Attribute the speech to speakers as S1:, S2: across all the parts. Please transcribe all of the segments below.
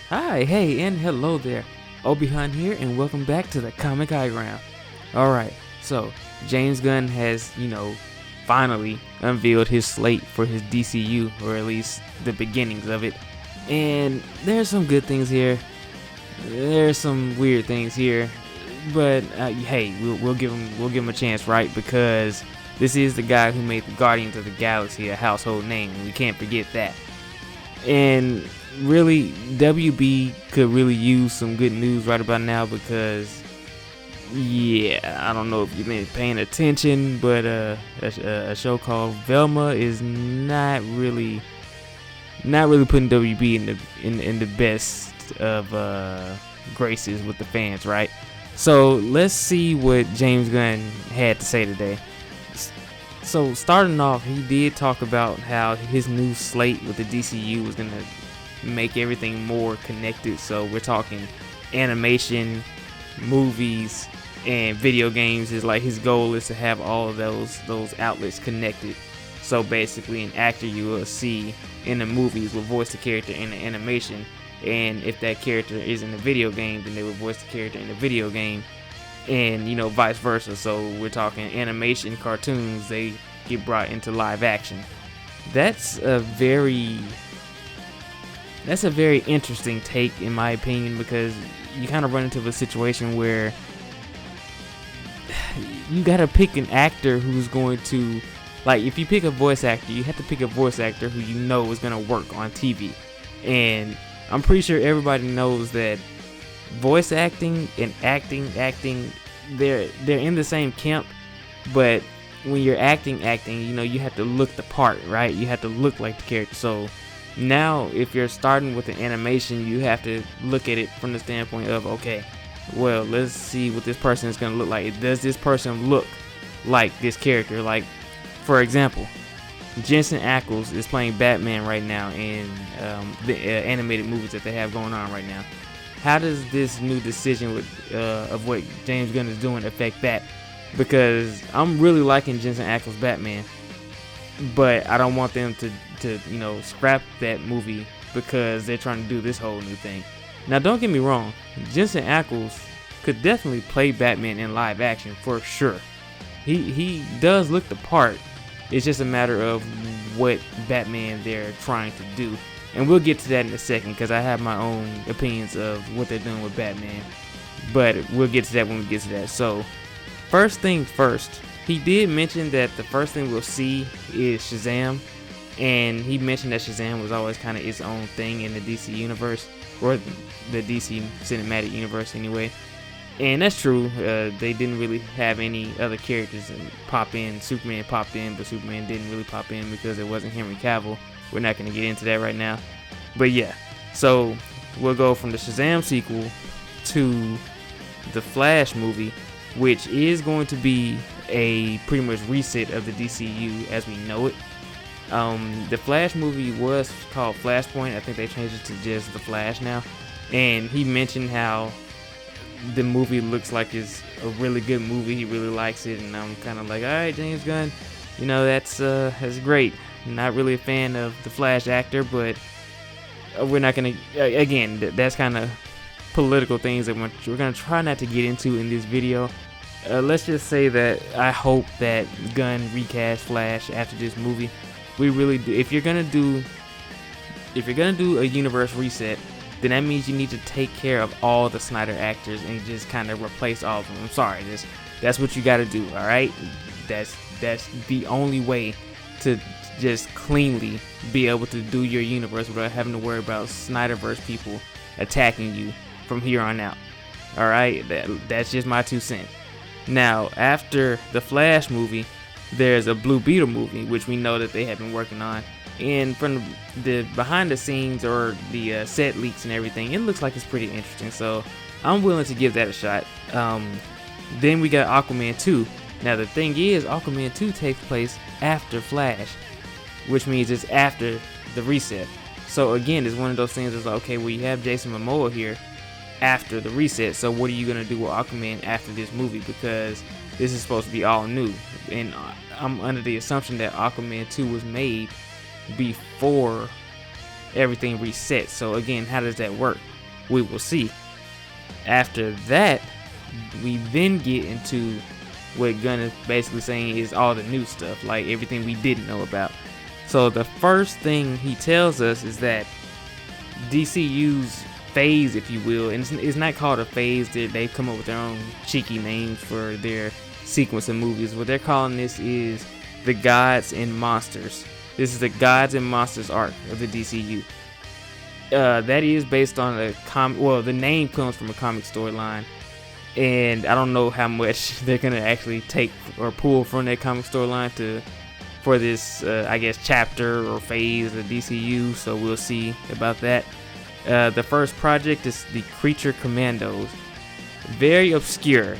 S1: Hi, hey, and hello there. Obi-Han here, and welcome back to the Comic High Ground. Alright, so James Gunn has, finally unveiled his slate for his DCU, or at least the beginnings of it. And there's some good things here. There's some weird things here. But hey, we'll give him a chance, right? Because this is the guy who made the Guardians of the Galaxy a household name. We can't forget that. And really, WB could really use some good news right about now because, I don't know if you've been paying attention, but a show called Velma is not really putting WB in the best of graces with the fans, right? So let's see what James Gunn had to say today. So starting off, he did talk about how his new slate with the DCU was going to make everything more connected. So we're talking animation, movies, and video games. Is like his goal is to have all of those outlets connected. So basically, an actor you will see in the movies will voice the character in the animation, and if that character is in the video game, then they will voice the character in the video game, and vice versa. So we're talking animation, cartoons, they get brought into live action. That's a very interesting take, in my opinion, because you kind of run into a situation where you gotta pick an actor who's going to, like, if you pick a voice actor, you have to pick a voice actor who is gonna work on TV. And I'm pretty sure everybody knows that voice acting and acting, they're in the same camp, but when you're acting, you have to look the part, right? You have to look like the character. So now, if you're starting with an animation, you have to look at it from the standpoint of, okay, well, let's see what this person is going to look like. Does this person look like this character? Like, for example, Jensen Ackles is playing Batman right now in the animated movies that they have going on right now. How does this new decision of what James Gunn is doing affect that? Because I'm really liking Jensen Ackles' Batman, but I don't want them to scrap that movie because they're trying to do this whole new thing. Now, don't get me wrong, Jensen Ackles could definitely play Batman in live action for sure. He does look the part. It's just a matter of what Batman they're trying to do. And we'll get to that in a second because I have my own opinions of what they're doing with Batman. But we'll get to that when we get to that. So, first things first, he did mention that the first thing we'll see is Shazam. And he mentioned that Shazam was always kind of its own thing in the DC universe, or the DC cinematic universe anyway. And that's true. They didn't really have any other characters pop in. Superman popped in, but Superman didn't really pop in because it wasn't Henry Cavill. We're not going to get into that right now. But yeah, so we'll go from the Shazam sequel to the Flash movie, which is going to be a pretty much reset of the DCU as we know it. The Flash movie was called Flashpoint. I think they changed it to just The Flash now. And he mentioned how the movie looks like it's a really good movie. He really likes it, and I'm kind of like, all right, James Gunn, that's great. Not really a fan of the Flash actor, but we're not gonna. Again, that's kind of political things that we're gonna try not to get into in this video. Let's just say that I hope that Gunn recast Flash after this movie. We really do. If you're gonna do a universe reset, then that means you need to take care of all the Snyder actors and just kind of replace all of them. I'm sorry, that's what you got to do. All right, that's the only way to just cleanly be able to do your universe without having to worry about Snyderverse people attacking you from here on out. All right, that's just my 2 cents. Now, after the Flash movie, there's a Blue Beetle movie, which we know that they have been working on. And from the behind the scenes or the set leaks and everything, it looks like it's pretty interesting. So I'm willing to give that a shot. Then we got Aquaman 2. Now the thing is, Aquaman 2 takes place after Flash, which means it's after the reset. So again, it's one of those things that's like, okay, well, you have Jason Momoa here after the reset. So what are you going to do with Aquaman after this movie? Because this is supposed to be all new. And I'm under the assumption that Aquaman 2 was made before everything resets. So again, how does that work? we will see. After that, we then get into what Gunn is basically saying is all the new stuff, like everything we didn't know about. So the first thing he tells us is that DCU's phase, if you will, and it's not called a phase, they've come up with their own cheeky names for their sequence of movies. What they're calling this is the Gods and Monsters. This is the Gods and Monsters arc of the DCU. That is based on a comic. Well, the name comes from a comic storyline, and I don't know how much they're gonna actually take or pull from that comic storyline for this, I guess, chapter or phase of DCU. So we'll see about that. The first project is the Creature Commandos. Very obscure.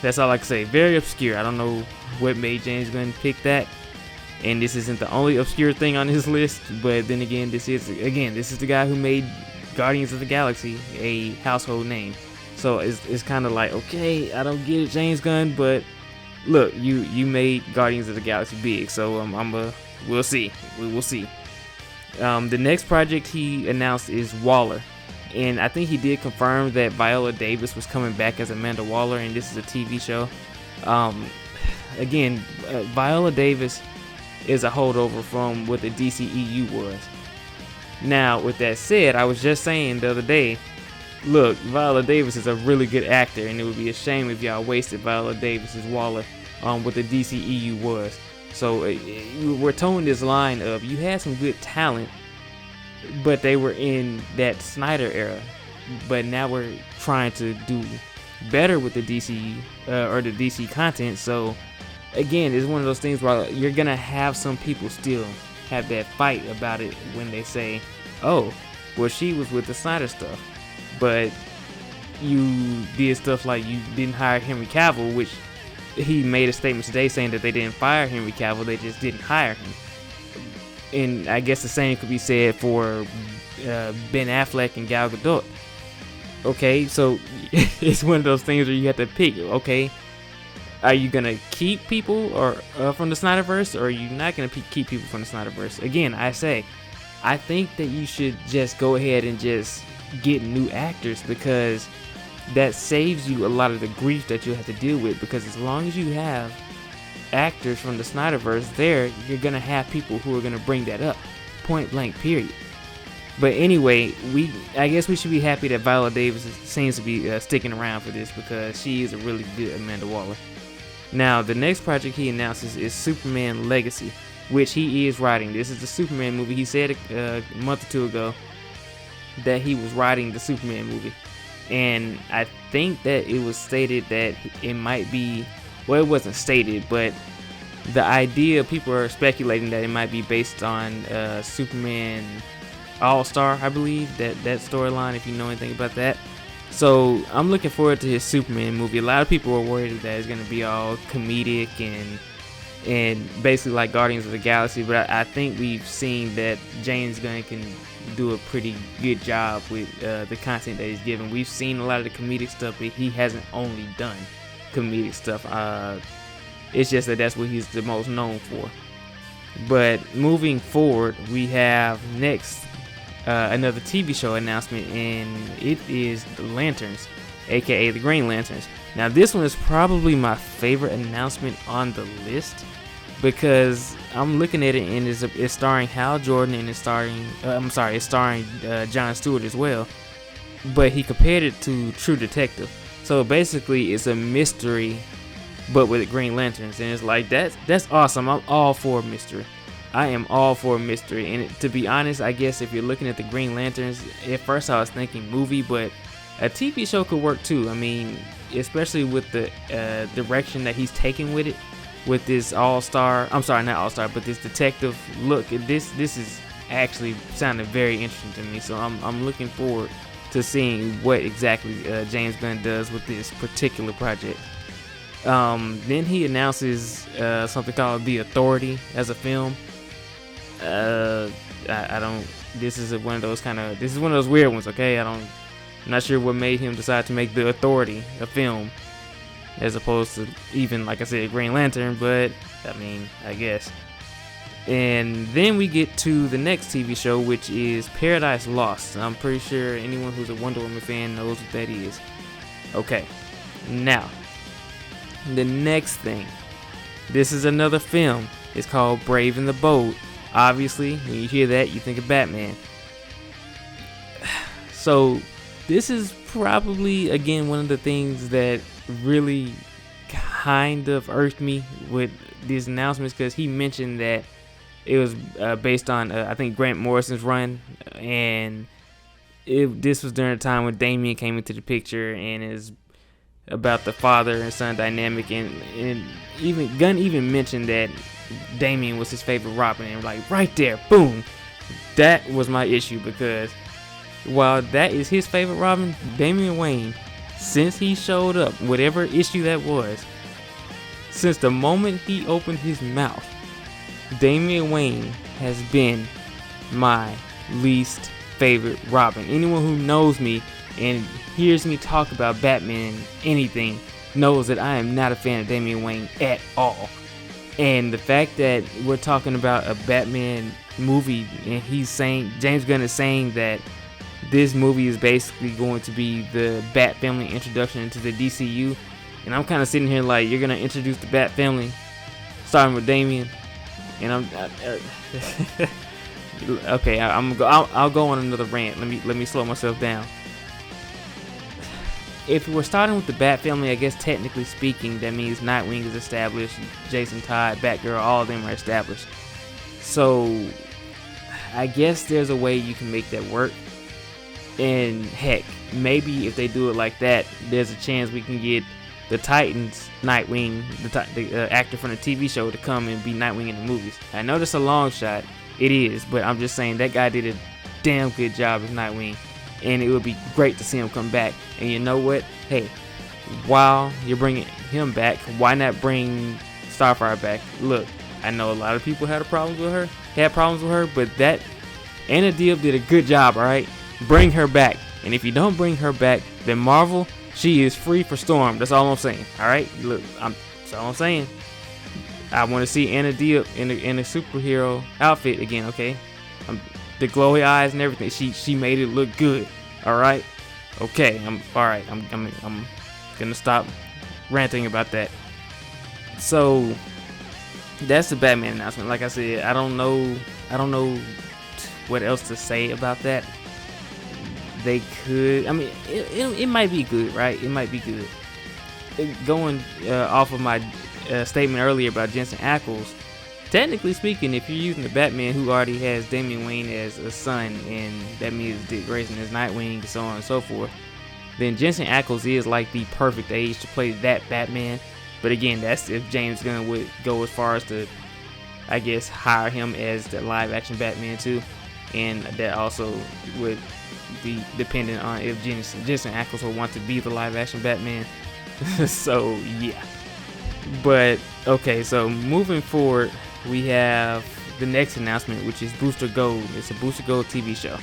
S1: That's all I can say. Very obscure. I don't know what made James Gunn pick that. And this isn't the only obscure thing on his list, but then again, this is the guy who made Guardians of the Galaxy a household name. So it's kind of like, okay, I don't get it, James Gunn, but look, you made Guardians of the Galaxy big, so we'll see. We will see. The next project he announced is Waller, and I think he did confirm that Viola Davis was coming back as Amanda Waller, and this is a TV show. Viola Davis is a holdover from what the DCEU was. Now, with that said, I was just saying the other day, look, Viola Davis is a really good actor, and it would be a shame if y'all wasted Viola Davis's Waller on what the DCEU was. So we're towing this line of, you had some good talent, but they were in that Snyder era. But now we're trying to do better with the DC or the DC content. So again, it's one of those things where you're gonna have some people still have that fight about it when they say, oh, well, she was with the Snyder stuff, but you did stuff like you didn't hire Henry Cavill, which he made a statement today saying that they didn't fire Henry Cavill, they just didn't hire him. And I guess the same could be said for Ben Affleck and Gal Gadot. Okay, so it's one of those things where you have to pick. Okay, are you gonna keep people or from the Snyderverse, or are you not gonna keep people from the Snyderverse? Again, I think that you should just go ahead and just get new actors, because that saves you a lot of the grief that you'll have to deal with. Because as long as you have actors from the Snyderverse there, you're gonna have people who are gonna bring that up, point blank, period. But anyway, I guess we should be happy that Viola Davis seems to be sticking around for this, because she is a really good Amanda Waller. Now, the next project he announces is Superman Legacy, which he is writing. This is the Superman movie. He said a month or two ago that he was writing the Superman movie. And I think that it was stated that it might be, well, it wasn't stated, but the idea, people are speculating that it might be based on Superman All-Star, I believe, that storyline, if you know anything about that. So I'm looking forward to his Superman movie. A lot of people are worried that it's going to be all comedic and basically like Guardians of the Galaxy, but I think we've seen that James Gunn can do a pretty good job with the content that he's given. We've seen a lot of the comedic stuff, but he hasn't only done comedic stuff. It's just that that's what he's the most known for. But moving forward, we have next another TV show announcement, and it is The Lanterns, aka the Green Lanterns. Now, this one is probably my favorite announcement on the list, because I'm looking at it and it's starring Hal Jordan, and it's starring Jon Stewart as well. But he compared it to True Detective. So basically, it's a mystery, but with Green Lanterns, and it's like that's awesome. I'm all for mystery. I am all for mystery, and to be honest, I guess if you're looking at the Green Lanterns, at first I was thinking movie, but a TV show could work too. I mean, especially with the direction that he's taking with it, with this this detective look. This is actually sounding very interesting to me, so I'm looking forward to seeing what exactly James Gunn does with this particular project. Then he announces something called The Authority as a film. I don't. This is one of those weird ones. Okay, I'm not sure what made him decide to make The Authority a film, as opposed to even, like I said, Green Lantern. But I mean, I guess. And then we get to the next TV show, which is Paradise Lost. I'm pretty sure anyone who's a Wonder Woman fan knows what that is. Okay, now, the next thing. This is another film. It's called Brave and the Bold. Obviously, when you hear that, you think of Batman. So, this is probably, again, one of the things that really kind of irked me with these announcements, because he mentioned that it was based on, I think, Grant Morrison's run, and this was during a time when Damian came into the picture, and is about the father and son dynamic, and even Gunn even mentioned that Damian was his favorite Robin, and like right there, boom, that was my issue, because while that is his favorite Robin, Damian Wayne, since he showed up, whatever issue that was, since the moment he opened his mouth, Damian Wayne has been my least favorite Robin. Anyone who knows me and hears me talk about Batman, anything, knows that I am not a fan of Damian Wayne at all. And the fact that we're talking about a Batman movie, and he's saying, James Gunn is saying that this movie is basically going to be the Bat family introduction into the DCU, and I'm kind of sitting here like, you're gonna introduce the Bat family starting with Damian, and okay, I'll go on another rant. Let me slow myself down. If we're starting with the Bat family, I guess technically speaking, that means Nightwing is established, Jason Todd, Batgirl, all of them are established. So I guess there's a way you can make that work. And heck, maybe if they do it like that, there's a chance we can get the Titans Nightwing, the actor from the TV show, to come and be Nightwing in the movies. I know that's a long shot, it is, but I'm just saying that guy did a damn good job as Nightwing, and it would be great to see him come back. And you know what? Hey, while you're bringing him back, why not bring Starfire back? Look, I know a lot of people had problems with her, but that Anna Diop did a good job, alright? Bring her back. And if you don't bring her back, then Marvel, she is free for Storm. That's all I'm saying, alright? Look, that's all I'm saying. I want to see Anna Diop in a superhero outfit again, okay? The glowy eyes and everything. She made it look good. All right. Okay. I'm gonna stop ranting about that. So that's the Batman announcement. Like I said, I don't know what else to say about that. They could. I mean, it might be good, right? It might be good. Going off of my statement earlier about Jensen Ackles. Technically speaking, if you're using the Batman who already has Damian Wayne as a son, and that means Dick Grayson as Nightwing, and so on and so forth, then Jensen Ackles is like the perfect age to play that Batman. But again, that's if James Gunn would go as far as to, I guess, hire him as the live-action Batman too, and that also would be dependent on if Jensen Ackles would want to be the live-action Batman. So yeah. But okay, so moving forward, we have the next announcement, which is Booster Gold. It's a Booster Gold TV show.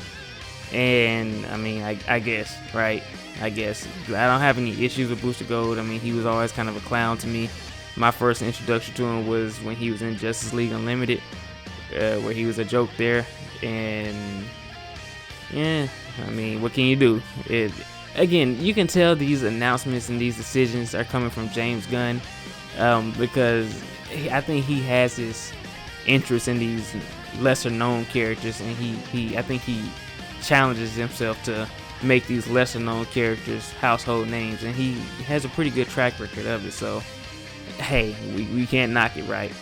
S1: And I mean, I guess, right? I guess I don't have any issues with Booster Gold. I mean, he was always kind of a clown to me. My first introduction to him was when he was in Justice League Unlimited, where he was a joke there. And yeah, I mean, what can you do? Again, you can tell these announcements and these decisions are coming from James Gunn, because I think he has his interest in these lesser known characters, and I think he challenges himself to make these lesser known characters household names, and he has a pretty good track record of it. So hey, we can't knock it, right?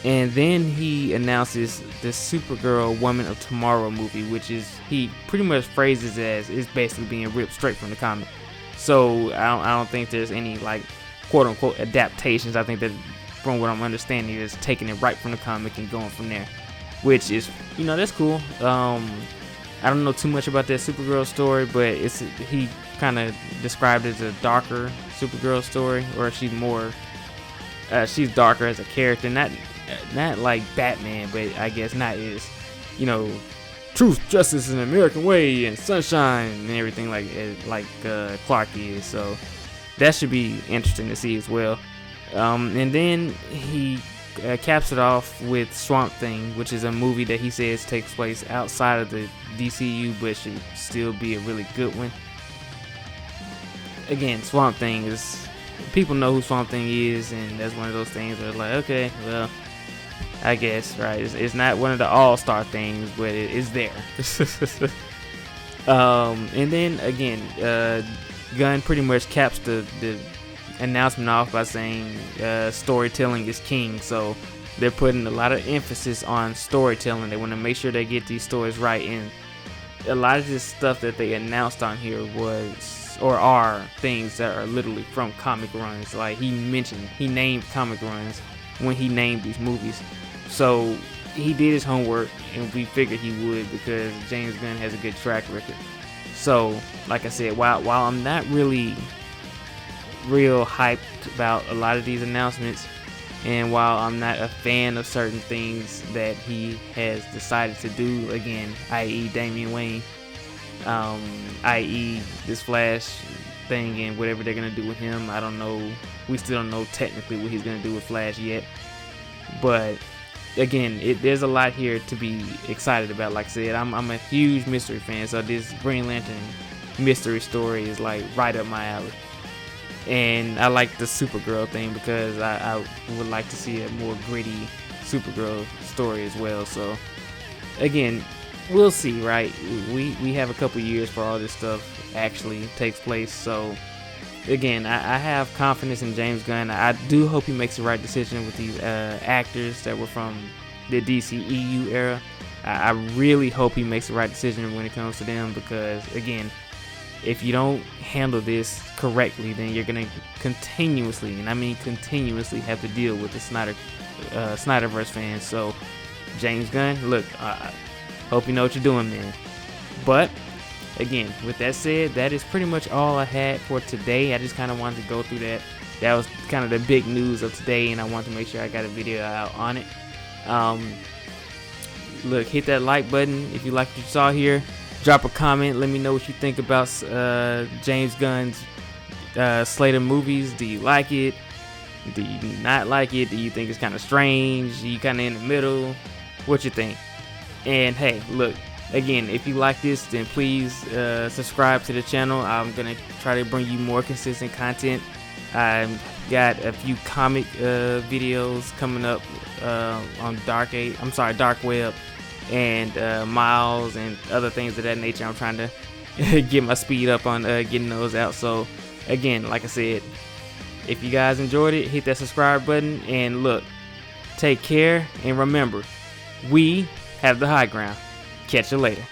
S1: And then he announces the Supergirl Woman of Tomorrow movie, which is, he pretty much phrases as, is basically being ripped straight from the comic. So I don't think there's any like quote unquote adaptations. I think that, from what I'm understanding, is taking it right from the comic and going from there, which is, that's cool. I don't know too much about that Supergirl story, but he kind of described it as a darker Supergirl story, or she's darker as a character, not like Batman, but I guess not as, truth, justice, and American way, and sunshine and everything like Clark is. So that should be interesting to see as well. And then he caps it off with Swamp Thing, which is a movie that he says takes place outside of the DCU, but should still be a really good one. Again, Swamp Thing is, people know who Swamp Thing is, and that's one of those things where it's like, okay, well, I guess, right? It's not one of the all-star things, but it is there. And then again, Gunn pretty much caps the announcement off by saying storytelling is king. So they're putting a lot of emphasis on storytelling. They want to make sure they get these stories right, and a lot of this stuff that they announced on here was or are things that are literally from comic runs. Like he named comic runs when he named these movies. So he did his homework, and we figured he would because James Gunn has a good track record. So, like I said, while I'm not really real hyped about a lot of these announcements, and while I'm not a fan of certain things that he has decided to do, again, i.e. Damian Wayne, i.e. this Flash thing and whatever they're going to do with him, I don't know. We still don't know technically what he's going to do with Flash yet. But again, there's a lot here to be excited about. Like I said, I'm a huge mystery fan, so this Green Lantern mystery story is like right up my alley. And I like the Supergirl thing because I would like to see a more gritty Supergirl story as well. So again, we'll see, right? We have a couple years for all this stuff actually takes place. So again, I have confidence in James Gunn. I do hope he makes the right decision with these actors that were from the DCEU era. I really hope he makes the right decision when it comes to them, because again, if you don't handle this correctly, then you're going to continuously, and I mean continuously, have to deal with the Snyderverse fans. So James Gunn, look, hope you know what you're doing, man. But again, with that said, that is pretty much all I had for today. I just kind of wanted to go through that. That was kind of the big news of today, and I wanted to make sure I got a video out on it. Look, hit that like button if you like what you saw here. Drop a comment. Let me know what you think about James Gunn's slate of movies. Do you like it? Do you not like it? Do you think it's kind of strange? Are you kind of in the middle? What you think? And hey, look, again, if you like this, then please subscribe to the channel. I'm going to try to bring you more consistent content. I've got a few comic videos coming up on Dark Web and Miles and other things of that nature. I'm trying to get my speed up on getting those out. So again, like I said, if you guys enjoyed it, hit that subscribe button, and look, take care, and remember, we have the high ground. Catch you later.